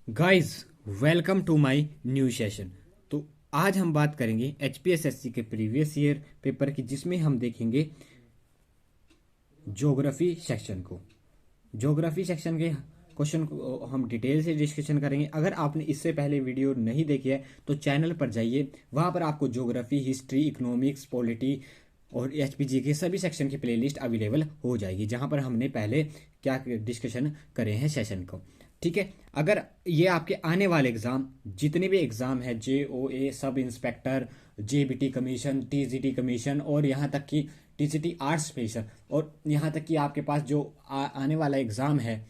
Guys, welcome to my new session. तो आज हम बात करेंगे एचपीएसएससी के प्रीवियस ईयर पेपर की, जिसमें हम देखेंगे ज्योग्राफी सेक्शन को। ज्योग्राफी सेक्शन के क्वेश्चन को हम डिटेल से डिस्कशन करेंगे। अगर आपने इससे पहले वीडियो नहीं देखी है तो चैनल पर जाइए, वहाँ पर आपको ज्योग्राफी, हिस्ट्री, इकोनॉमिक्स, पॉलिटी और एचपीजी के सभी सेक्शन की प्लेलिस्ट अवेलेबल हो जाएगी, जहाँ पर हमने पहले क्या डिस्कशन करे हैं सेशन को। ठीक है। अगर ये आपके आने वाले एग्जाम, जितने भी एग्जाम है, JOA, sub inspector, JBT commission, TGT commission और यहाँ तक कि टीजीटी आर्ट्स स्पेशल, और यहाँ तक कि आपके पास जो आने वाला एग्जाम है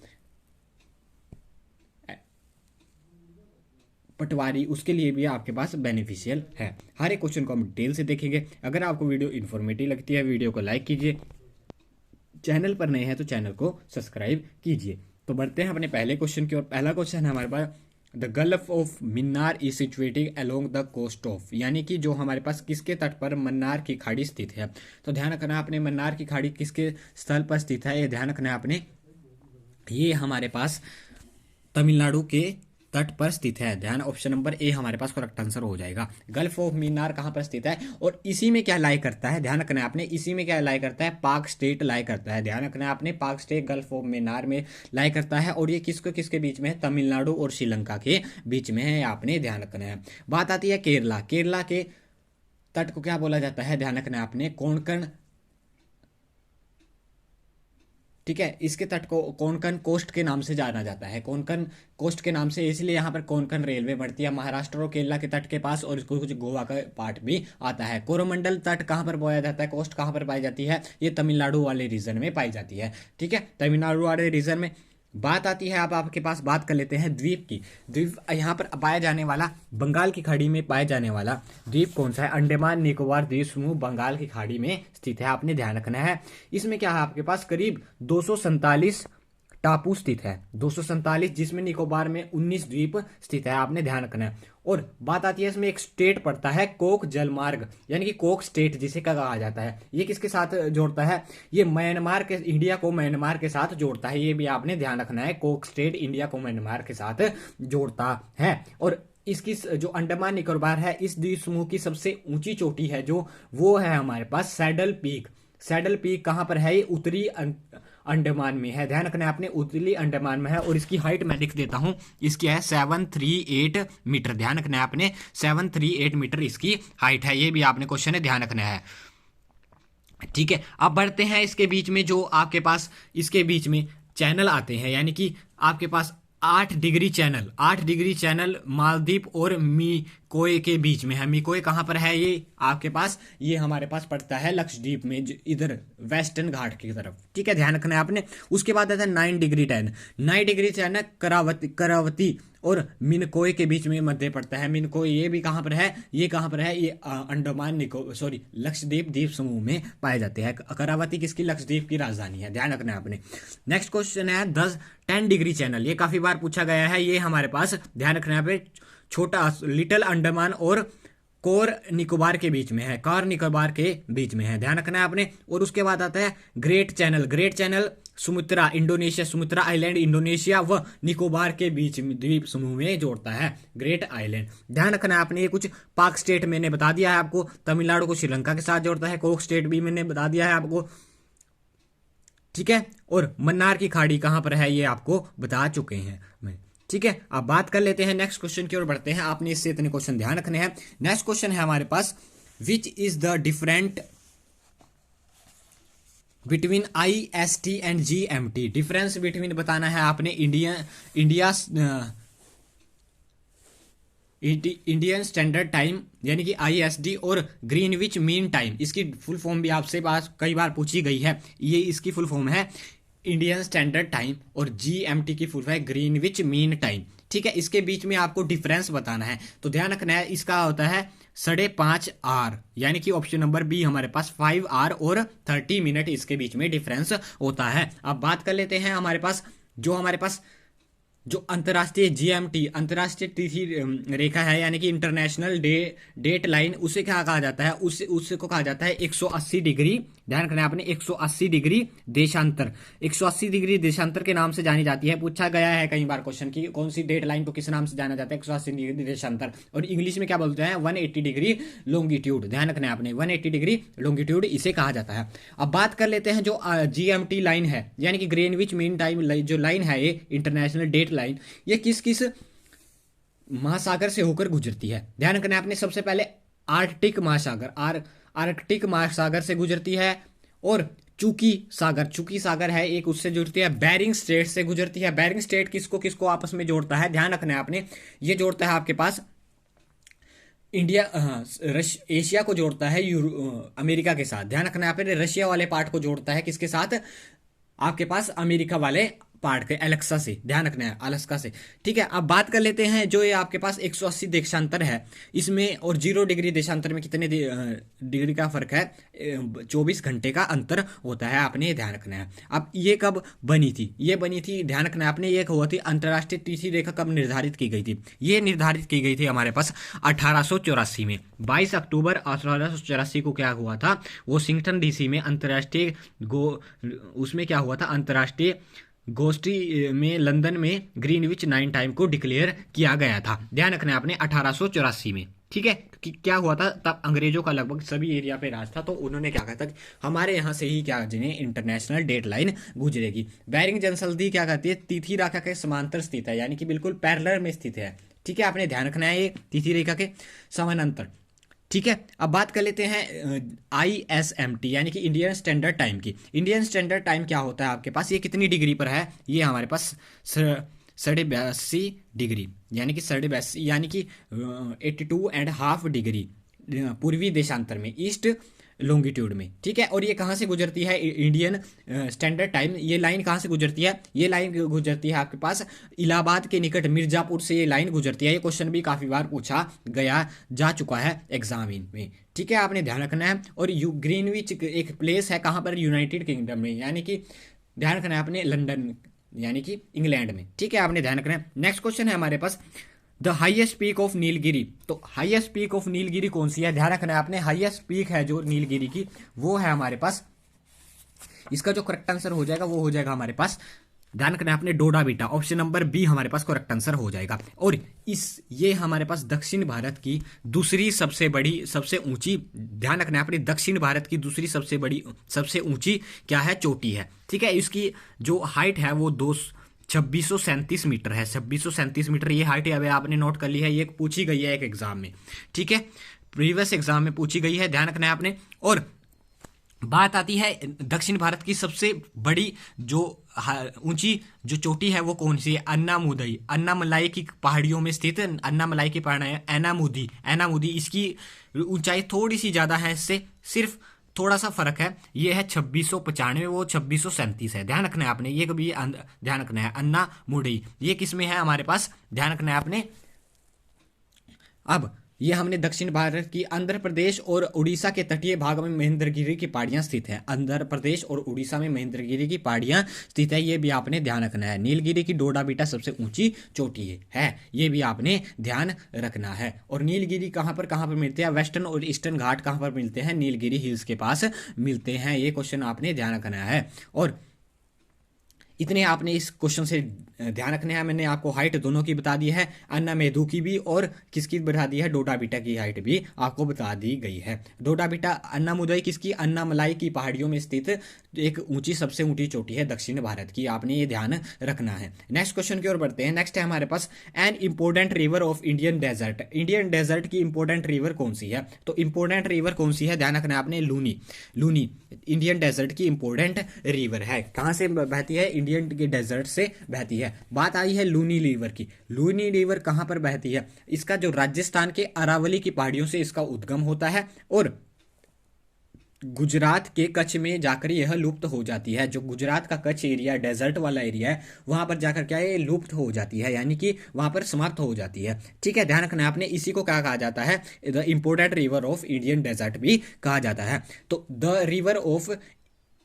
पटवारी, उसके लिए भी आपके पास बेनिफिशियल है। हर एक क्वेश्चन को हम डिटेल से देखेंगे। अगर आपको वीडियो इन्फॉर्मेटिव लगती है, वीडियो को लाइक कीजिए, चैनल पर नए हैं तो चैनल को सब्सक्राइब कीजिए। तो बढ़ते हैं अपने पहले क्वेश्चन की ओर। पहला क्वेश्चन है हमारे पास, the gulf of Mannar is situated along the coast of, यानी कि जो हमारे पास किसके तट पर मन्नार की खाड़ी स्थित है। तो ध्यान रखना आपने, मन्नार की खाड़ी किसके स्थल पर स्थित है, ये ध्यान रखना आपने। ये हमारे पास तमिलनाडु के तट पर स्थित है। ध्यान, ऑप्शन नंबर ए हमारे पास करेक्ट आंसर हो जाएगा। गल्फ ऑफ मन्नार कहाँ पर स्थित है और इसी में क्या लाई करता है, ध्यान रखना है आपने, इसी में क्या लाई करता है, पाक स्टेट लाई करता है। ध्यान रखना है आपने, पाक स्टेट गल्फ ऑफ मन्नार में लाई करता है। और ये किसको किसके बीच में है, तमिलनाडु और श्रीलंका के बीच में है, आपने ध्यान रखना है। बात आती है केरला। केरला के तट को क्या बोला जाता है, ध्यान रखना है आपने, कोंकण। ठीक है, इसके तट को कोंकण कोस्ट के नाम से जाना जाता है। कोंकण कोस्ट के नाम से इसलिए यहाँ पर कोंकण रेलवे बढ़ती है महाराष्ट्र और केरला के तट के पास, और इसको कुछ गोवा का पार्ट भी आता है। कोरोमंडल तट कहाँ पर बोया जाता है, कोस्ट कहाँ पर पाई जाती है, ये तमिलनाडु वाले रीजन में पाई जाती है। ठीक है, तमिलनाडु वाले रीजन में। बात आती है, अब आपके पास बात कर लेते हैं द्वीप की। द्वीप यहाँ पर पाया जाने वाला, बंगाल की खाड़ी में पाया जाने वाला द्वीप कौन सा है, अंडमान निकोबार द्वीप समूह बंगाल की खाड़ी में स्थित है, आपने ध्यान रखना है। इसमें क्या है, आपके पास करीब 247 टापू स्थित है, 247, जिसमें निकोबार में 19 द्वीप स्थित है, आपने ध्यान रखना है। और बात आती है, इसमें एक स्टेट पड़ता है कोक जलमार्ग, यानी कि कोक स्टेट जिसे क्या कहा जाता है। ये किसके साथ जोड़ता है, ये म्यांमार के, इंडिया को म्यांमार के साथ जोड़ता है, ये भी आपने ध्यान रखना है। कोक स्टेट इंडिया को म्यांमार के साथ जोड़ता है। और इसकी जो अंडमान निकोबार है, इस द्वीप समूह की सबसे ऊंची चोटी है जो, वो है हमारे पास सैडल पीक। सैडल पीक कहां पर है, ये उत्तरी अंडमान में है। ध्यान रखना है आपने, उत्तरी अंडमान में है। और इसकी हाइट मैं लिख देता हूं, इसकी है 738 मीटर। ध्यान रखना है आपने, 738 मीटर इसकी हाइट है। ये भी आपने क्वेश्चन है, ध्यान रखना है। ठीक है, अब बढ़ते हैं इसके बीच में, जो आपके पास इसके बीच में चैनल आते हैं, यानी कि आपके पास 8 degree channel, 8 degree channel Maldives और मिकोय के बीच में है। मिकोय कहाँ पर है, ये आपके पास, ये हमारे पास पड़ता है लक्षद्वीप में, इधर वेस्टर्न घाट की तरफ। ठीक है, ध्यान रखना है आपने। उसके बाद आता है 9 डिग्री 10, 9 डिग्री चैनल करावती और मिनकोय के बीच में मध्य पड़ता है। मिनकोय ये भी कहाँ पर है, ये कहाँ पर है, ये अंडमान लक्षद्वीप द्वीप समूह में पाए जाते हैं। करावती किसकी, लक्षद्वीप की राजधानी है, ध्यान रखना है आपने। नेक्स्ट क्वेश्चन है 10 डिग्री चैनल, ये काफी बार पूछा गया है। ये हमारे पास ध्यान रखना है पे, छोटा लिटिल अंडमान और कोर निकोबार के बीच में है, कार निकोबार के बीच में है, ध्यान रखना है आपने। और उसके बाद आता है great channel. Great channel Sumatra Indonesia, Sumatra island Indonesia व निकोबार के बीच में द्वीप समूह में जोड़ता है, ग्रेट आइलैंड। ध्यान रखना है आपने, ये कुछ पाक स्टेट मैंने बता दिया है आपको, तमिलनाडु को श्रीलंका के साथ जोड़ता है, कोक स्टेट भी मैंने बता दिया है आपको। ठीक है, और मन्नार की खाड़ी कहां पर है, ये आपको बता चुके हैं मैं। ठीक है, अब बात कर लेते हैं नेक्स्ट क्वेश्चन की ओर बढ़ते हैं। आपने इससे इतने क्वेश्चन ध्यान रखने हैं। नेक्स्ट क्वेश्चन है हमारे पास, which is the different between IST and GMT। Difference between बताना है आपने, इंडियन स्टैंडर्ड टाइम यानी कि ISD और ग्रीनविच मीन टाइम। इसकी फुल फॉर्म भी आपसे पास कई बार पूछी गई है। ये इसकी फुल फॉर्म है इंडियन स्टैंडर्ड टाइम, और GMT की फुल फॉर्म है ग्रीनविच मीन टाइम। ठीक है, इसके बीच में आपको डिफरेंस बताना है, तो ध्यान रखना है, इसका होता है 5.5 आवर, यानी कि ऑप्शन नंबर बी हमारे पास 5 आवर और 30 मिनट इसके बीच में डिफरेंस होता है। अब बात कर लेते हैं हमारे पास, जो हमारे पास जो अंतर्राष्ट्रीय जीएमटी, अंतर्राष्ट्रीय तिथि रेखा है, यानी कि इंटरनेशनल डेट लाइन, उसे क्या कहा जाता है, उससे को कहा जाता है 180 डिग्री। ध्यान रखना है आपने, 180 डिग्री देशांतर, 180 डिग्री देशांतर के नाम से जानी जाती है। पूछा गया है कई बार क्वेश्चन की कौन सी डेट लाइन को किस नाम से जाना जाता है, 180 डिग्री देशांतर। और इंग्लिश में क्या बोलते हैं, 180 डिग्री लॉन्गिट्यूड। ध्यान रखना है आपने, 180 डिग्री लॉन्गिट्यूड इसे कहा जाता है। अब बात कर लेते हैं जो जीएमटी लाइन है, यानी कि ग्रीनविच मीन टाइम जो लाइन है, ये इंटरनेशनल डेट लाइन, ये किस किस महासागर से होकर गुजरती है। ध्यान रखना है आपने, सबसे पहले आर्कटिक महासागर, आर्कटिक महासागर से गुजरती है, और चुकी सागर है एक, उससे जुड़ती है। बेरिंग स्ट्रेट से गुजरती है। बेरिंग स्ट्रेट किसको किसको आपस में जोड़ता है, ध्यान रखना है आपने, ये जोड़ता है आपके पास इंडिया, एशिया को जोड़ता है अमेरिका के साथ। ध्यान रखना है आपने, रशिया वाले पार्ट को जोड़ता है किसके साथ, आपके पास अमेरिका वाले पार्ट के, अलेक्सा से। ध्यान रखना है, अलास्का से। ठीक है, अब बात कर लेते हैं जो ये आपके पास 180 देशांतर है, इसमें और 0 डिग्री देशांतर में कितने डिग्री का फर्क है, 24 घंटे का अंतर होता है, आपने ये ध्यान रखना है। अब ये कब बनी थी, ये बनी थी, ध्यान रखना है आपने, ये हुआ थी अंतर्राष्ट्रीय तिथि रेखा कब निर्धारित की गई थी, ये निर्धारित की गई थी हमारे पास 1884 में। 22 अक्टूबर 1884 को क्या हुआ था, वॉशिंगटन डीसी में अंतर्राष्ट्रीय उसमें क्या हुआ था, अंतर्राष्ट्रीय गोष्ठी में, लंदन में ग्रीनविच नाइन टाइम को डिक्लेयर किया गया था। ध्यान रखना है आपने, 1884 में। ठीक है, कि क्या हुआ था तब, अंग्रेजों का लगभग सभी एरिया पे राज था, तो उन्होंने क्या कहा था कि हमारे यहाँ से ही क्या जिन्हें इंटरनेशनल डेट लाइन गुजरेगी। बेरिंग जनसंधि क्या कहती है, तिथि रेखा के समांतर स्थित है, यानी कि बिल्कुल पैरेलल में स्थित है। ठीक है, आपने ध्यान रखना है, ये तिथि रेखा के समानांतर। ठीक है, अब बात कर लेते हैं ISMT, यानी कि इंडियन स्टैंडर्ड टाइम की। इंडियन स्टैंडर्ड टाइम क्या होता है आपके पास, ये कितनी डिग्री पर है, ये हमारे पास 82.5 डिग्री, यानी कि 82.5, यानी कि 82.5 डिग्री पूर्वी देशांतर में, ईस्ट लॉन्गिट्यूड में। ठीक है, और ये कहाँ से गुजरती है, इंडियन स्टैंडर्ड टाइम, ये लाइन कहाँ से गुजरती है, ये लाइन गुजरती है आपके पास इलाहाबाद के निकट मिर्जापुर से, ये लाइन गुजरती है। ये क्वेश्चन भी काफी बार पूछा गया जा चुका है एग्जाम में। ठीक है, आपने ध्यान रखना है। और ग्रीनविच एक प्लेस है कहाँ पर, यूनाइटेड किंगडम में, यानी कि ध्यान रखना है आपने, लंदन यानी कि इंग्लैंड में। ठीक है, आपने ध्यान रखना है। नेक्स्ट क्वेश्चन है हमारे पास, the highest peak of Nilgiri. तो हाइएस्ट पीक ऑफ नीलगिरी कौन सी है, ध्यान रखना है आपने, हाइएस्ट पीक है जो नीलगिरी की, वो है हमारे पास, इसका जो करेक्ट आंसर हो जाएगा वो हो जाएगा हमारे पास, ध्यान रखना है आपने, डोडा बीटा, ऑप्शन नंबर बी हमारे पास करेक्ट आंसर हो जाएगा। और ये हमारे पास दक्षिण भारत की दूसरी सबसे बड़ी, सबसे ऊंची, ध्यान रखना है आपने, दक्षिण भारत की दूसरी सबसे बड़ी, सबसे ऊंची क्या है, चोटी है। ठीक है, इसकी जो हाइट है वो 2637 मीटर है, 2637 मीटर ये हाइट है। अभी आपने नोट कर ली है, ये पूछी गई है एक एग्जाम में। ठीक है, प्रीवियस एग्जाम में पूछी गई है, ध्यान रखना है आपने। और बात आती है दक्षिण भारत की सबसे बड़ी जो ऊंची जो चोटी है वो कौन सी है, अन्नामुदी, अन्नामलाई की पहाड़ियों में स्थित अन्नामलाई की पहाड़ियां, एनामुदी, एनामुदी, इसकी ऊंचाई थोड़ी सी ज्यादा है, इससे सिर्फ थोड़ा सा फर्क है, ये है 2695, वो 2637 है। ध्यान रखना है आपने, ये कभी ध्यान रखना है, अन्ना मुडई, ये किस में है हमारे पास, ध्यान रखना है आपने। अब ये हमने दक्षिण भारत की आंध्र प्रदेश और उड़ीसा के तटीय भाग में महेंद्रगिरी की पहाड़ियां स्थित है, आंध्र प्रदेश और उड़ीसा में महेंद्रगिरी की पहाड़ियां स्थित है, ये भी आपने ध्यान रखना है। नीलगिरी की डोडा बीटा सबसे ऊंची चोटी है, ये भी आपने ध्यान रखना है। और नीलगिरी कहाँ पर मिलते हैं, वेस्टर्न और ईस्टर्न घाट कहाँ पर मिलते हैं, नीलगिरी हिल्स के पास मिलते हैं, ये क्वेश्चन आपने ध्यान रखना है। और इतने आपने इस क्वेश्चन से ध्यान रखने हैं। मैंने आपको हाइट दोनों की बता दी है, अन्ना मेधु की भी और किसकी बता दी है, डोडा बीटा की हाइट भी आपको बता दी गई है। डोडा बीटा अन्ना मुदई किसकी, अन्नामलाई की पहाड़ियों में स्थित एक ऊंची, सबसे ऊंची चोटी है दक्षिण भारत की, आपने ये ध्यान रखना है। नेक्स्ट क्वेश्चन की ओर बढ़ते हैं। नेक्स्ट है हमारे पास, an important river of Indian desert. Indian desert की इंपोर्टेंट रिवर कौन सी है, तो इंपोर्टेंट रिवर कौन सी है, ध्यान रखना है आपने, लूनी, लूनी इंडियन डेजर्ट की इंपोर्टेंट रिवर है। कहां से बहती है, इंडियन के डेजर्ट से बहती है। बात आई है लूनी रिवर की, लूनी रिवर कहां पर बहती है, इसका जो राजस्थान के अरावली की पहाड़ियों से इसका उद्गम होता है और गुजरात के कच्छ में जाकर यह लुप्त हो जाती है। जो गुजरात का कच्छ एरिया, डेजर्ट वाला एरिया है, वहां पर जाकर क्या है, लुप्त हो जाती है, यानी कि वहां पर समाप्त हो जाती है। ठीक है, ध्यान रखना है आपने, इसी को क्या कहा जाता है, the important river of Indian desert भी कहा जाता है। तो द रिवर ऑफ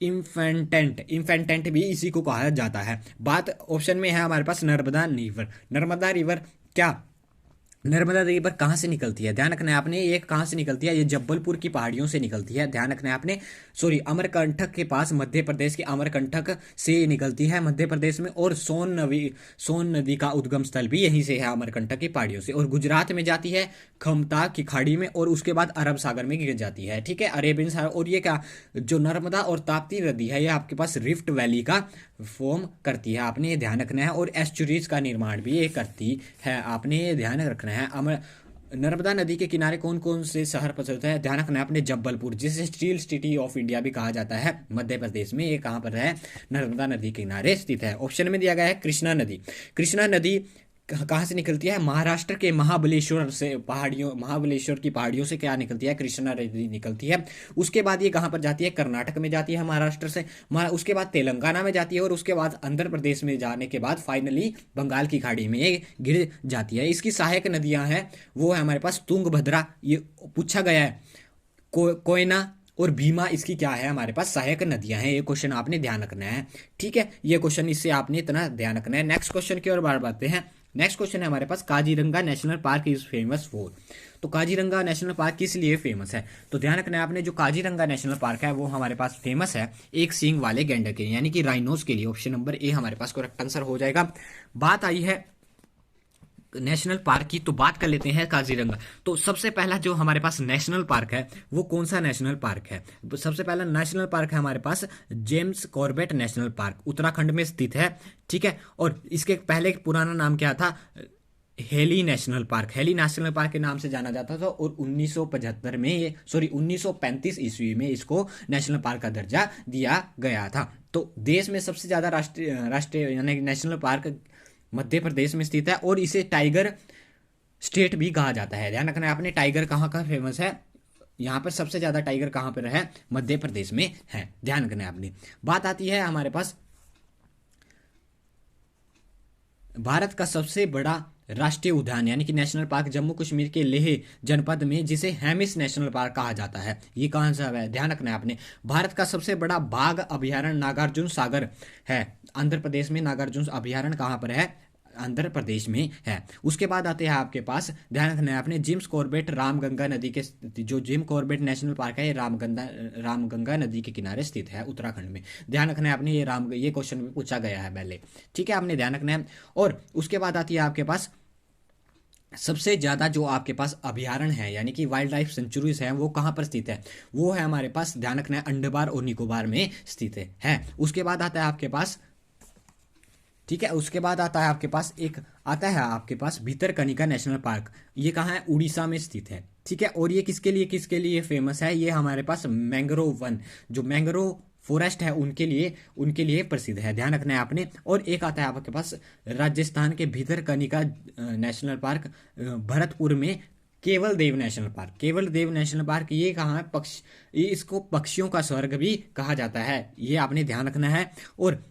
इन्फेंटेंट भी इसी को कहा जाता है। बात ऑप्शन में है हमारे पास नर्मदा रिवर। नर्मदा रिवर क्या, नर्मदा रिवर कहाँ से निकलती है, ध्यान रखना है आपने, ये कहाँ से निकलती है, ये जब्बलपुर की पहाड़ियों से निकलती है, ध्यान रखना है आपने। सॉरी, अमरकंटक के पास, मध्य प्रदेश के अमरकंटक से निकलती है मध्य प्रदेश में। और सोन नदी का उद्गम स्थल भी यहीं से है, अमरकंटक की पहाड़ियों से। और गुजरात में जाती है खमता की खाड़ी में, और उसके बाद अरब सागर में गिर जाती है, ठीक है, अरेबियन सागर। और ये क्या, जो नर्मदा और ताप्ती नदी है, ये आपके पास रिफ्ट वैली का फॉर्म करती है, आपने ये ध्यान रखना है। और एस्चुरीज का निर्माण भी ये करती है, आपने ये ध्यान रखना है। नर्मदा नदी के किनारे कौन कौन से शहर प्रचलित है, ध्यान रखना है आपने, जब्बलपुर, जिसे स्टील सिटी ऑफ इंडिया भी कहा जाता है, मध्य प्रदेश में, ये कहाँ पर है, नर्मदा नदी के किनारे स्थित है। ऑप्शन में दिया गया है कृष्णा नदी। कृष्णा नदी कहाँ से निकलती है, महाराष्ट्र के महाबलेश्वर से, पहाड़ियों, महाबलेश्वर की पहाड़ियों से क्या निकलती है, कृष्णा नदी निकलती है। उसके बाद ये कहाँ पर जाती है, कर्नाटक में जाती है महाराष्ट्र से, उसके बाद तेलंगाना में जाती है, और उसके बाद आंध्र प्रदेश में जाने के बाद फाइनली बंगाल की खाड़ी में ये गिर जाती है। इसकी सहायक नदियां हैं, वो है हमारे पास तुंगभद्रा, ये पूछा गया है, कोयना और भीमा, इसकी क्या है, हमारे पास सहायक नदियां हैं। ये क्वेश्चन आपने ध्यान रखना है, ठीक है, ये क्वेश्चन, इससे आपने इतना ध्यान रखना है। नेक्स्ट क्वेश्चन की ओर बढ़ते हैं। नेक्स्ट क्वेश्चन है हमारे पास, Kaziranga national park is famous for. तो काजीरंगा नेशनल पार्क किस लिए फेमस है, तो ध्यान रखना है आपने, जो काजीरंगा नेशनल पार्क है वो हमारे पास फेमस है एक सींग वाले गैंडर के लिए, यानी कि राइनोस के लिए। ऑप्शन नंबर ए हमारे पास करेक्ट आंसर हो जाएगा। बात आई है नेशनल पार्क की, तो बात कर लेते हैं काजीरंगा। तो सबसे पहला जो हमारे पास नेशनल पार्क है वो कौन सा नेशनल पार्क है, सबसे पहला नेशनल पार्क है हमारे पास James Corbett national park, Uttarakhand में स्थित है, ठीक है। और इसके पहले पुराना नाम क्या था, heli national park, heli national park के नाम से जाना जाता था। और 1975 में ये, सॉरी 1935 ईस्वी में इसको नेशनल पार्क का दर्जा दिया गया था। तो देश में सबसे ज्यादा राष्ट्रीय यानी नेशनल पार्क मध्य प्रदेश में स्थित है, और इसे टाइगर स्टेट भी कहा जाता है। ध्यान रखना है आपने, टाइगर कहाँ का फेमस है, यहाँ पर सबसे ज्यादा टाइगर कहाँ पर है, मध्य प्रदेश में है, ध्यान रखना है आपने। बात आती है हमारे पास भारत का सबसे बड़ा राष्ट्रीय उद्यान यानी कि नेशनल पार्क जम्मू कश्मीर के लेह जनपद में, जिसे हेमिस नेशनल पार्क कहा जाता है, ये कहाँ से है, ध्यान रखना है आपने। भारत का सबसे बड़ा बाघ अभयारण्य नागार्जुन सागर है, आंध्र प्रदेश में। नागार्जुन अभयारण्य कहाँ पर है, आंध्र प्रदेश में है। उसके बाद आते हैं आपके पास, ध्यान रखना है आपने, जिम्स कॉर्बेट रामगंगा नदी के, जो जिम कॉर्बेट नेशनल पार्क है ये रामगंगा नदी के किनारे स्थित है, उत्तराखंड में। ध्यान रखना है आपने, ये क्वेश्चन भी पूछा गया है पहले, ठीक है, आपने ध्यान रखना है। और उसके बाद आती है आपके पास सबसे ज्यादा जो आपके पास अभयारण्य है यानी कि वाइल्ड लाइफ सेंचुरीज है, वो कहाँ पर स्थित है, वो है हमारे पास, ध्यान रखना है, अंडमान और निकोबार में स्थित है। उसके बाद आता है आपके पास, ठीक है, उसके बाद आता है आपके पास आपके पास भितरकनिका नेशनल पार्क, ये कहाँ है, उड़ीसा में स्थित है, ठीक है। और ये किसके लिए फेमस है, ये हमारे पास मैंग्रोव वन, जो मैंग्रोव फॉरेस्ट है उनके लिए प्रसिद्ध है, ध्यान रखना है आपने। और एक आता है आपके पास राजस्थान के भितरकनिका नेशनल पार्क, भरतपुर में केवल देव नेशनल पार्क, ये कहाँ है, ये इसको पक्षियों का स्वर्ग भी कहा जाता है, ये आपने ध्यान रखना है। और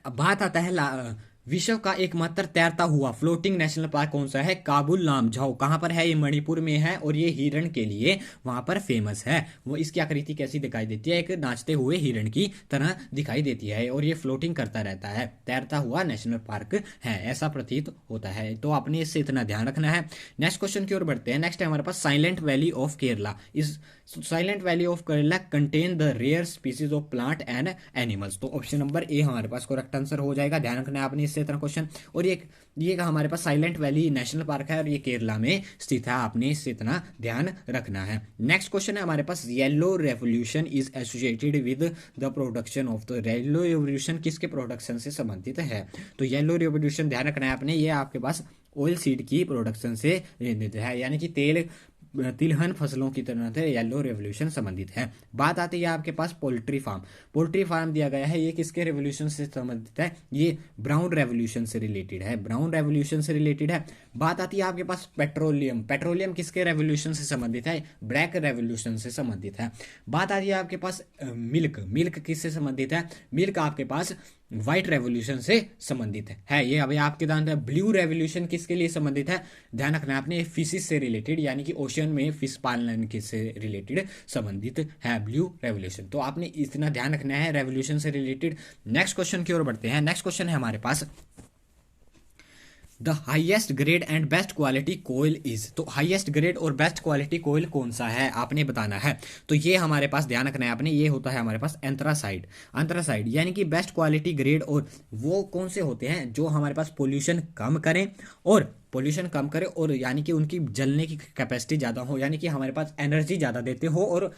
बात आता है विश्व का एकमात्र तैरता हुआ फ्लोटिंग नेशनल पार्क कौन सा है, काबुल लामझाओ, कहाँ पर है, ये मणिपुर में है। और ये हिरण के लिए वहां पर फेमस है, वो इसकी आकृति कैसी दिखाई देती है, एक नाचते हुए हिरण की तरह दिखाई देती है, और ये फ्लोटिंग करता रहता है, तैरता हुआ नेशनल पार्क है, ऐसा प्रतीत होता है। तो आपने इससे इतना ध्यान रखना है। नेक्स्ट क्वेश्चन की ओर बढ़ते हैं। नेक्स्ट है हमारे पास साइलेंट वैली ऑफ केरला। इस silent valley of Kerala contain the rare species of plant and animals. तो ऑप्शन नंबर ए हमारे पास करेक्ट आंसर हो जाएगा, ध्यान रखना है आपने इससे इतना क्वेश्चन। और ये हमारे पास साइलेंट वैली नेशनल पार्क है और ये केरला में स्थित है, आपने इससे इतना ध्यान रखना है। नेक्स्ट क्वेश्चन है हमारे पास, yellow revolution is associated with the production of the, yellow revolution किसके प्रोडक्शन से संबंधित है, तो येलो रेवोल्यूशन ध्यान रखना है आपने, ये आपके पास ऑयल सीड की प्रोडक्शन से रिलेटेड है, यानी कि तिलहन फसलों की तरह से येलो रेवोल्यूशन संबंधित है। बात आती है आपके पास पोल्ट्री फार्म दिया गया है, ये किसके रेवोल्यूशन से संबंधित है, ये ब्राउन रेवोल्यूशन से रिलेटेड है। बात आती है आपके पास पेट्रोलियम किसके रेवोल्यूशन से संबंधित है, ब्लैक रेवोल्यूशन से संबंधित है। बात आती है आपके पास मिल्क किससे संबंधित है, मिल्क आपके पास व्हाइट रेवोल्यूशन से संबंधित है ये। अभी आपके ध्यान में ब्लू रेवोल्यूशन किसके लिए संबंधित है, ध्यान रखना आपने, फिशिस से रिलेटेड, यानी कि ओशन में फिश पालन के से रिलेटेड संबंधित है ब्लू रेवोल्यूशन। तो आपने इतना ध्यान रखना है रेवोल्यूशन से रिलेटेड। नेक्स्ट क्वेश्चन की ओर बढ़ते हैं। नेक्स्ट क्वेश्चन है हमारे पास, the highest grade and best quality coal is. तो हाइएस्ट ग्रेड और बेस्ट क्वालिटी कोयल कौन सा है आपने बताना है। तो ये हमारे पास ध्यान रखना है आपने, ये होता है हमारे पास एंथ्रासाइड। एंथ्रासाइड यानी कि बेस्ट क्वालिटी ग्रेड, और वो कौन से होते हैं जो हमारे पास पोल्यूशन कम करें, और पोल्यूशन कम करे, और यानी कि उनकी जलने की कैपेसिटी ज़्यादा हो, यानी कि हमारे पास एनर्जी ज़्यादा देते हो और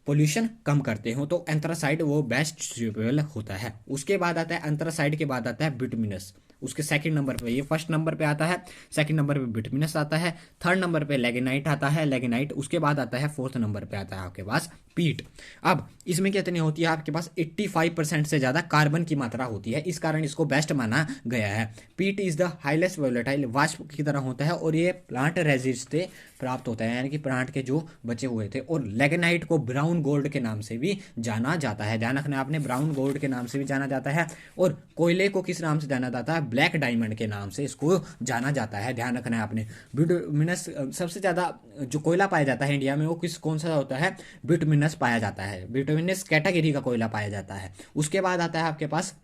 पोल्यूशन कम करते हो, तो एंथ्रासाइड वो बेस्ट सुटेबल होता है। उसके बाद आता है एंथ्रासाइड के बाद आता है बिटुमिनस, उसके सेकंड नंबर पे, ये फर्स्ट नंबर पे आता है, सेकंड नंबर पे बिटुमिनस आता है, थर्ड नंबर पे लेगेनाइट आता है, लेगेनाइट, उसके बाद आता है फोर्थ नंबर पे आता है आपके पास पीट। अब इसमें कितनी होती है आपके पास 85% से ज़्यादा कार्बन की मात्रा होती है, इस कारण इसको बेस्ट माना गया है। पीट इज द हाईलेस्ट वोलेटाइल, वाष्प की तरह होता है, और ये प्लांट रेजिस्ट से प्राप्त होता है, यानी कि प्लांट के जो बचे हुए थे। और लेगेनाइट को ब्राउन गोल्ड के नाम से भी जाना जाता है, ध्यान रखना आपने, ब्राउन गोल्ड के नाम से भी जाना जाता है। और कोयले को किस नाम से जाना जाता है, ब्लैक डायमंड के नाम से इसको जाना जाता है, ध्यान रखना है आपने। बिटुमिनस सबसे ज़्यादा जो कोयला पाया जाता है इंडिया में, वो कौन सा होता है, बिटुमिनस पाया जाता है, बिटुमिनस कैटेगरी का कोयला पाया जाता है। उसके बाद आता है आपके पास,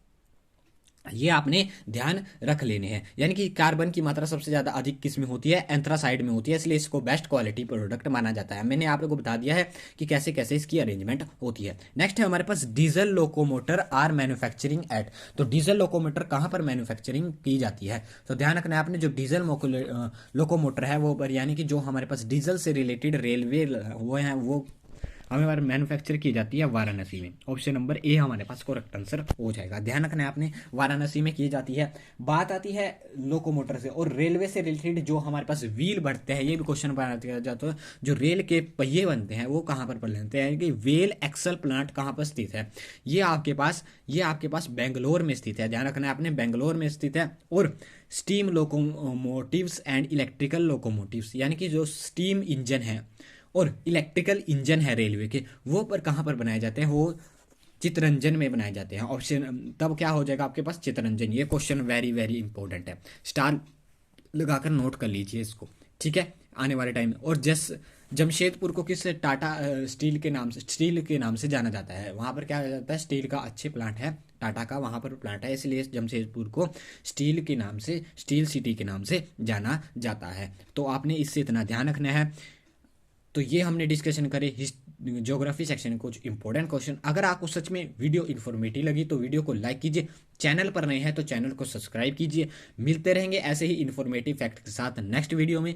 ये आपने ध्यान रख लेने हैं, यानी कि कार्बन की मात्रा सबसे ज़्यादा अधिक किस में होती है, एंथ्रासाइड में होती है, इसलिए इसको बेस्ट क्वालिटी प्रोडक्ट माना जाता है। मैंने आप लोगों को बता दिया है कि कैसे कैसे इसकी अरेंजमेंट होती है। नेक्स्ट है हमारे पास, diesel locomotor are manufacturing at. तो डीजल लोकोमोटर कहाँ पर मैन्युफैक्चरिंग की जाती है, तो ध्यान रखना है आपने, जो डीजल लोकोमोटर है वो पर, यानी कि जो हमारे पास डीजल से रिलेटेड रेलवे वो हैं, वो हमें मैन्युफैक्चर की जाती है वाराणसी में। ऑप्शन नंबर ए हमारे पास करेक्ट आंसर हो जाएगा। ध्यान रखना है आपने, वाराणसी में की जाती है। बात आती है लोकोमोटर से, और रेलवे से रिलेटेड जो हमारे पास व्हील बढ़ते हैं, ये भी क्वेश्चन बनाया जाता है, जो रेल के पहिए बनते हैं वो कहाँ पर बनते हैं, कि वेल एक्सल प्लांट कहाँ पर स्थित है, ये आपके पास बेंगलोर में स्थित है। ध्यान रखना है आपने, बेंगलोर में स्थित है। और steam locomotives and electrical locomotives, यानी कि जो स्टीम इंजन है और इलेक्ट्रिकल इंजन है रेलवे के, वो पर कहाँ पर बनाए जाते हैं, वो चितरंजन में बनाए जाते हैं। ऑप्शन तब क्या हो जाएगा आपके पास, चितरंजन। ये क्वेश्चन वेरी वेरी इंपॉर्टेंट है, स्टार लगाकर नोट कर लीजिए इसको, ठीक है, आने वाले टाइम में। और जमशेदपुर को किस टाटा स्टील के नाम से जाना जाता है, वहाँ पर क्या जाता है, स्टील का अच्छे प्लांट है, टाटा का वहाँ पर प्लांट है, इसलिए जमशेदपुर को स्टील के नाम से, स्टील सिटी के नाम से जाना जाता है। तो आपने इससे इतना ध्यान रखना है। तो ये हमने डिस्कशन करे ज्योग्राफी सेक्शन में कुछ इंपॉर्टेंट क्वेश्चन। अगर आपको सच में वीडियो इन्फॉर्मेटिव लगी तो वीडियो को लाइक कीजिए, चैनल पर नए हैं तो चैनल को सब्सक्राइब कीजिए। मिलते रहेंगे ऐसे ही इन्फॉर्मेटिव फैक्ट के साथ नेक्स्ट वीडियो में।